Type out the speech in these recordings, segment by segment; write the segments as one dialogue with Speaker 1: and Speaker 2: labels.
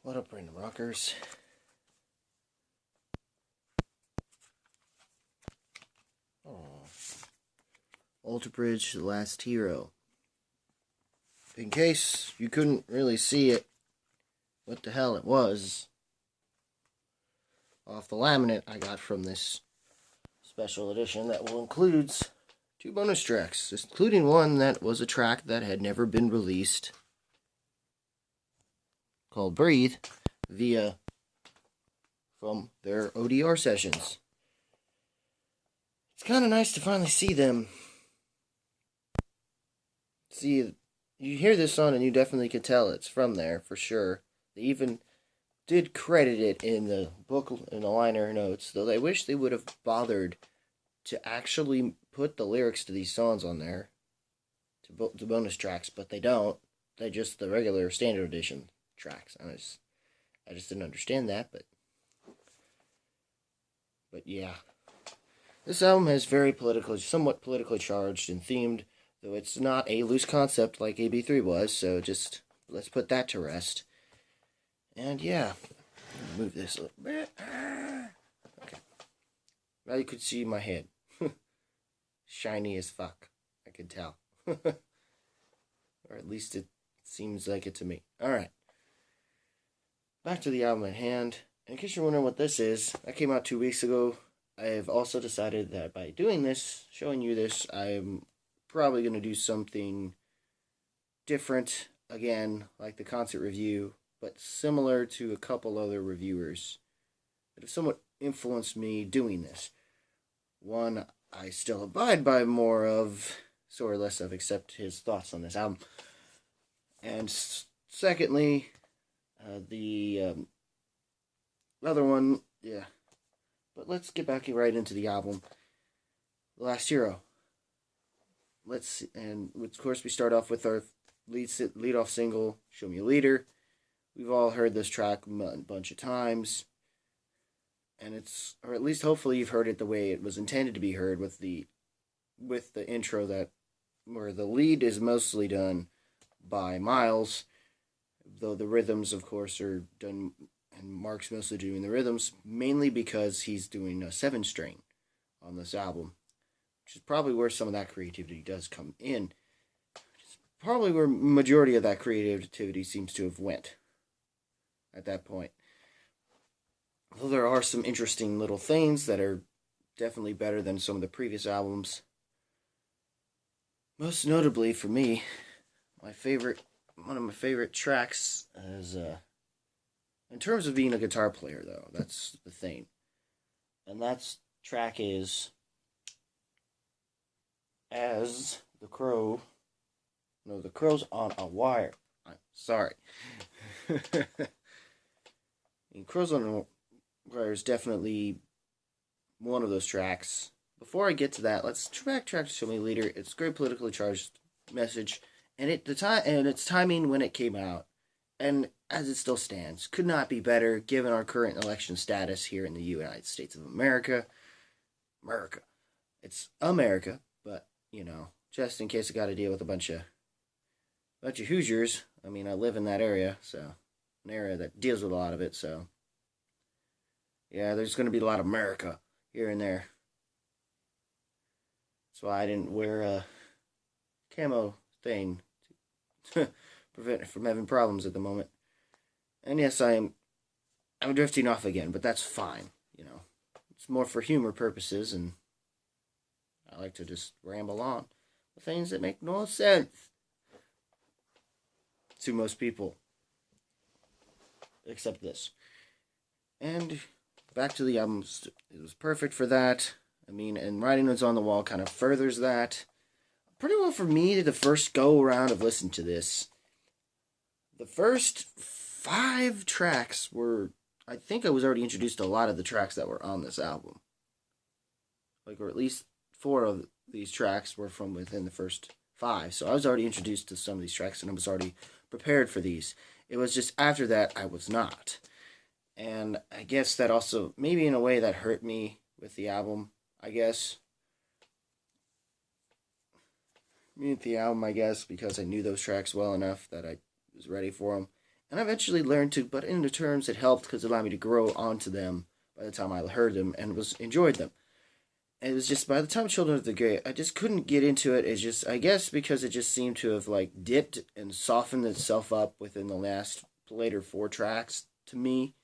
Speaker 1: What up, random rockers? Oh, Alter Bridge, The Last Hero. In case you couldn't really see it, what the hell it was, off the laminate I got from this special edition that will include 2 bonus tracks, including one that was a track that had never been released, called Breathe, from their ODR sessions. It's kind of nice to finally see them. See, you hear this song and you definitely can tell it's from there, for sure. They even did credit it in the book, in the liner notes, though I wish they would have bothered to actually put the lyrics to these songs on there, to bonus tracks, but they don't. They're just the regular standard edition tracks. I just didn't understand that, but yeah. This album is somewhat politically charged and themed, though it's not a loose concept like AB3 was, so just let's put that to rest. And yeah, move this a little bit. Okay. Now you could see my head. Shiny as fuck, I can tell. Or at least it seems like it to me. Alright. Back to the album at hand. In case you're wondering what this is, that came out 2 weeks ago. I have also decided that by doing this, showing you this, I'm probably going to do something different, again, like the concert review, but similar to a couple other reviewers that have somewhat influenced me doing this. One I still abide by more of, or less of, except his thoughts on this album. And secondly, the other one, yeah. But let's get back right into the album. The Last Hero. And of course we start off with our lead-off single, Show Me a Leader. We've all heard this track a bunch of times. And or at least hopefully you've heard it the way it was intended to be heard, with the intro where the lead is mostly done by Miles, though the rhythms, of course, are done, and Mark's mostly doing the rhythms, mainly because he's doing a 7-string on this album, which is probably where some of that creativity does come in. It's probably where majority of that creativity seems to have went at that point. Though there are some interesting little things that are definitely better than some of the previous albums. Most notably for me, one of my favorite tracks is, in terms of being a guitar player, though, that's the thing. And that track is As the Crow. No, The Crow's on a Wire. I'm sorry. And Crow's on a Wire is definitely one of those tracks. Before I get to that, let's backtrack to Show Me a Leader. It's a great politically charged message, and its timing when it came out, and as it still stands, could not be better given our current election status here in the United States of America. It's America, but, just in case I got to deal with a bunch of Hoosiers. I mean, I live in that area, so an area that deals with a lot of it, so yeah, there's going to be a lot of America here and there. That's why I didn't wear a camo thing to prevent it from having problems at the moment. And yes, I'm drifting off again, but that's fine, It's more for humor purposes, and I like to just ramble on with things that make no sense to most people, except this. And back to the album, it was perfect for that. I mean, and Writing Notes on the Wall kind of furthers that. Pretty well for me, the first go-around of listening to this, the first 5 tracks were, I think I was already introduced to a lot of the tracks that were on this album. Or at least 4 of these tracks were from within the first 5. So I was already introduced to some of these tracks, and I was already prepared for these. It was just after that I was not. And I guess that also, maybe in a way, that hurt me with the album, I guess. Because I knew those tracks well enough that I was ready for them. And I eventually learned to put into terms that helped because it allowed me to grow onto them by the time I heard them and was enjoyed them. And it was just by the time Children of the Great, I just couldn't get into it. It's just, I guess, because it just seemed to have like dipped and softened itself up within the last later 4 tracks to me.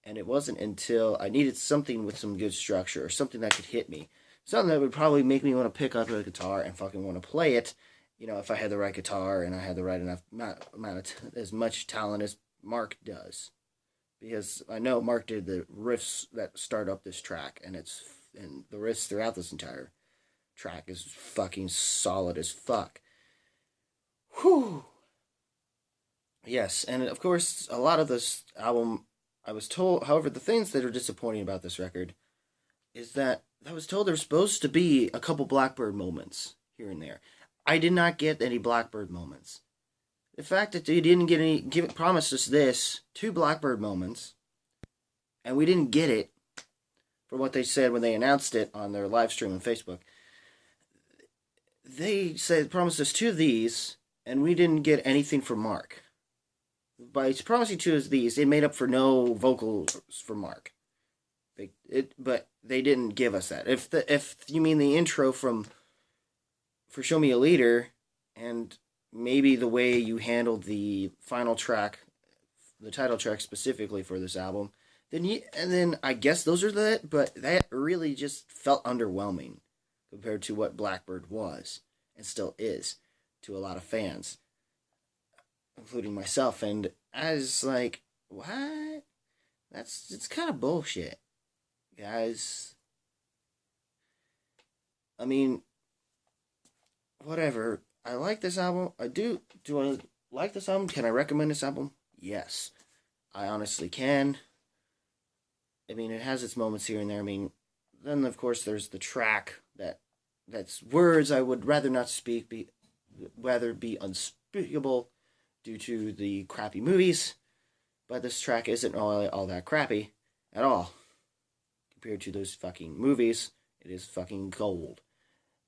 Speaker 1: And it wasn't until I needed something with some good structure or something that could hit me, something that would probably make me want to pick up a guitar and fucking want to play it. You know, if I had the right guitar and I had the right enough amount of as much talent as Mark does, because I know Mark did the riffs that start up this track, and the riffs throughout this entire track is fucking solid as fuck. Whew. Yes, and of course, a lot of this album, I was told, however, the things that are disappointing about this record is that I was told there's supposed to be a couple Blackbird moments here and there. I did not get any Blackbird moments. The fact that they didn't get any, promised us this, 2 Blackbird moments, and we didn't get it, from what they said when they announced it on their live stream on Facebook. They said, promised us 2 of these, and we didn't get anything from Mark. By promising 2 of these, it made up for no vocals for Mark. But they didn't give us that. If you mean the intro for Show Me a Leader, and maybe the way you handled the final track, the title track specifically for this album, then I guess those are that. But that really just felt underwhelming compared to what Blackbird was and still is to a lot of fans, including myself. And I was like, what? It's kind of bullshit, guys. I mean, whatever. I like this album. I do. Do I like this album? Can I recommend this album? Yes. I honestly can. I mean, it has its moments here and there. I mean, then of course there's the track that's words I would rather not speak, rather be unspeakable due to the crappy movies. But this track isn't all that crappy at all. Compared to those fucking movies, it is fucking gold.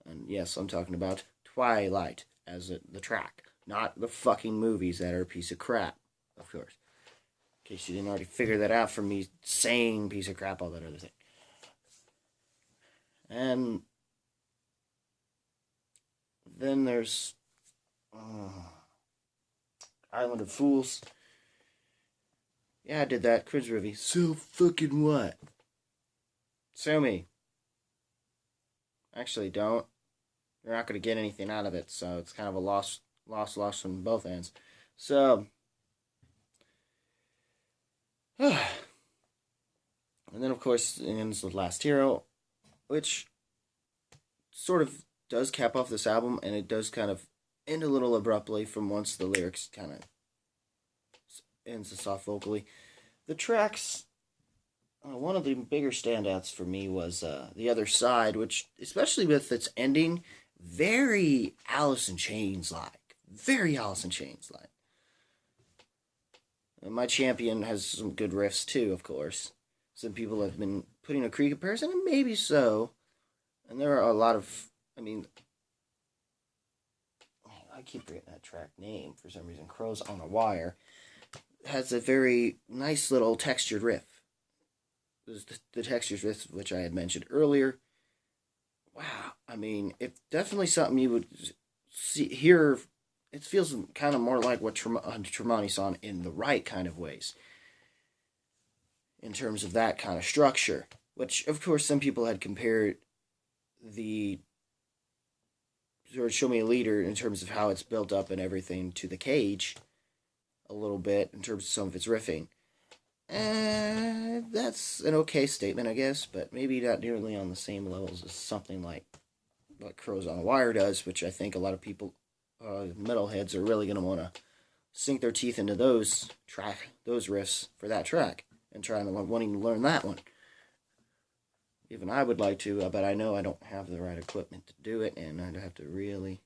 Speaker 1: And yes, I'm talking about Twilight as the track, not the fucking movies that are a piece of crap, of course. In case you didn't already figure that out from me saying piece of crap, all that other thing. And then there's Island of Fools. Yeah, I did that. Cringe movie. So fucking what? Sue me. Actually, don't. You're not going to get anything out of it, so it's kind of a loss on both ends. So, and then of course it ends with Last Hero, which sort of does cap off this album, and it does kind of end a little abruptly from once the lyrics kind of ends the soft vocally. The tracks, one of the bigger standouts for me was The Other Side, which, especially with its ending, very Alice in Chains like. Very Alice in Chains like. My Champion has some good riffs too, of course. Some people have been putting a Creed comparison, and maybe so. And there are a lot of, I keep forgetting that track name for some reason. Crows on a Wire has a very nice little textured riff. The textured riff, which I had mentioned earlier. Wow, it's definitely something you would hear. It feels kind of more like what Tremonti saw in the right kind of ways, in terms of that kind of structure. Which, of course, some people had compared the sort of Show Me a Leader in terms of how it's built up and everything to The Cage a little bit in terms of some of its riffing. That's an okay statement, I guess, but maybe not nearly on the same levels as something like what Crows on a Wire does, which I think a lot of people, metalheads, are really going to want to sink their teeth into those riffs for that track, and wanting to learn that one. Even I would like to, but I know I don't have the right equipment to do it, and I'd have to really,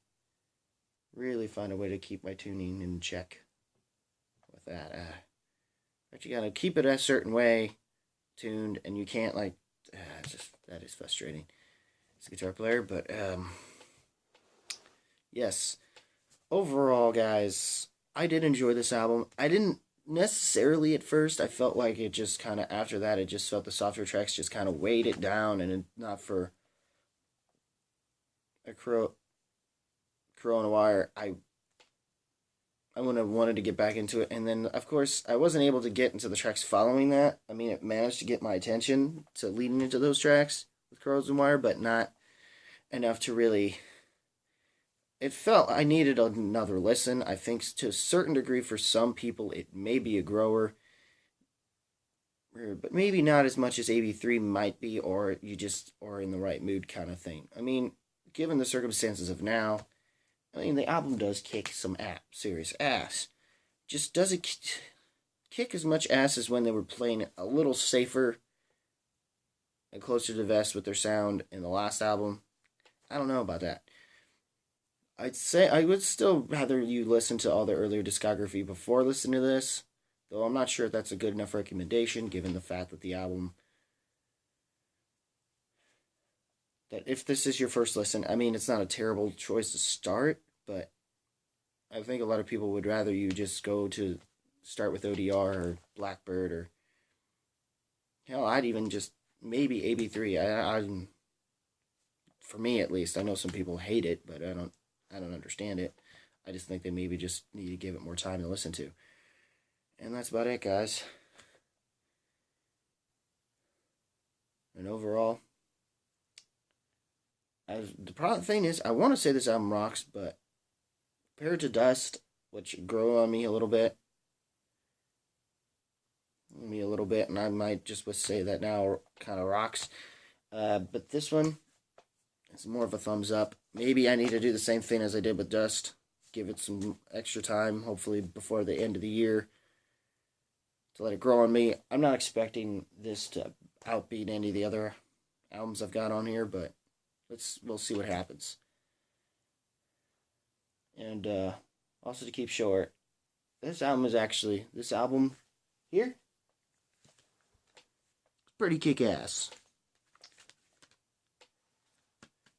Speaker 1: really find a way to keep my tuning in check with that. But you gotta keep it a certain way tuned, and you can't that is frustrating as a guitar player. But yes, overall, guys, I did enjoy this album. I didn't necessarily at first. I felt like it just kind of, after that, it just felt the softer tracks just kind of weighed it down, and not for a Crow on a Wire, I would have wanted to get back into it. And then, of course, I wasn't able to get into the tracks following that. I mean, it managed to get my attention to leading into those tracks with Crows and Wire, but not enough to really. It felt I needed another listen. I think to a certain degree, for some people, it may be a grower, but maybe not as much as AB3 might be, or you just are in the right mood kind of thing. I mean, given the circumstances of now, I mean, the album does kick some serious ass. Just doesn't kick as much ass as when they were playing a little safer and closer to the vest with their sound in the last album. I don't know about that. I'd say I would still rather you listen to all their earlier discography before listening to this, though I'm not sure if that's a good enough recommendation given the fact that the album, that if this is your first listen, I mean, it's not a terrible choice to start, but I think a lot of people would rather you just go to start with ODR or Blackbird, or hell, I'd even just maybe AB3. For me at least, I know some people hate it, but I don't understand it. I just think they maybe just need to give it more time to listen to. And that's about it, guys. And overall, the problem thing is, I want to say this album rocks, but compared to Dust, which grew on me a little bit, and I might just say that now kind of rocks. But this one is more of a thumbs up. Maybe I need to do the same thing as I did with Dust. Give it some extra time, hopefully before the end of the year, to let it grow on me. I'm not expecting this to outbeat any of the other albums I've got on here, but we'll see what happens. And also, to keep short, this album here, it's pretty kick-ass.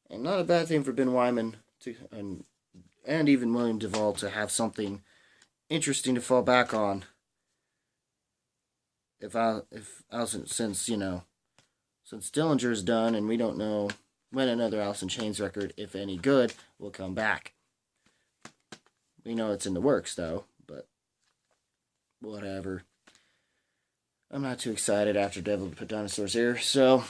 Speaker 1: And not a bad thing for Ben Wyman and even William Duvall to have something interesting to fall back on. Since Dillinger's done and we don't know when another Alice in Chains record, if any good, will come back. We know it's in the works though, but whatever. I'm not too excited after Devil Put Dinosaurs here, so.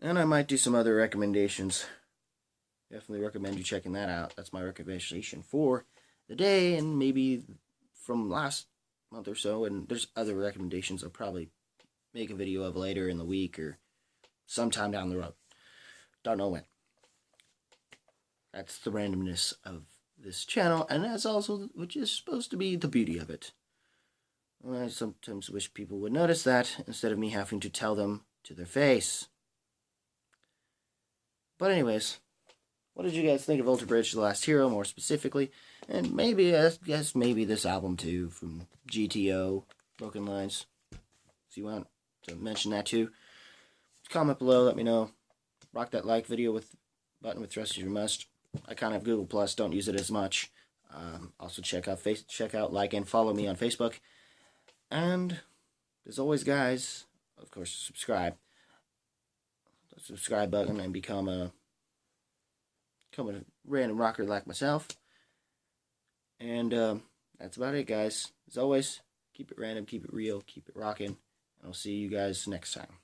Speaker 1: And I might do some other recommendations. Definitely recommend you checking that out. That's my recommendation for the day, and maybe from last month or so. And there's other recommendations I'll probably make a video of later in the week or sometime down the road. Don't know when. That's the randomness of this channel, and that's also which is supposed to be the beauty of it. I sometimes wish people would notice that instead of me having to tell them to their face. But anyways, what did you guys think of Ultra Bridge: The Last Hero, more specifically? And maybe, I guess, maybe this album too, from GTO, Broken Lines. If you want to mention that too, comment below, let me know. Rock that like video button with thrust if you must. I kind of have Google Plus, don't use it as much. Also check out, like, and follow me on Facebook. And as always, guys, of course, subscribe. The subscribe button and become a random rocker like myself. And that's about it, guys. As always, keep it random, keep it real, keep it rocking. And I'll see you guys next time.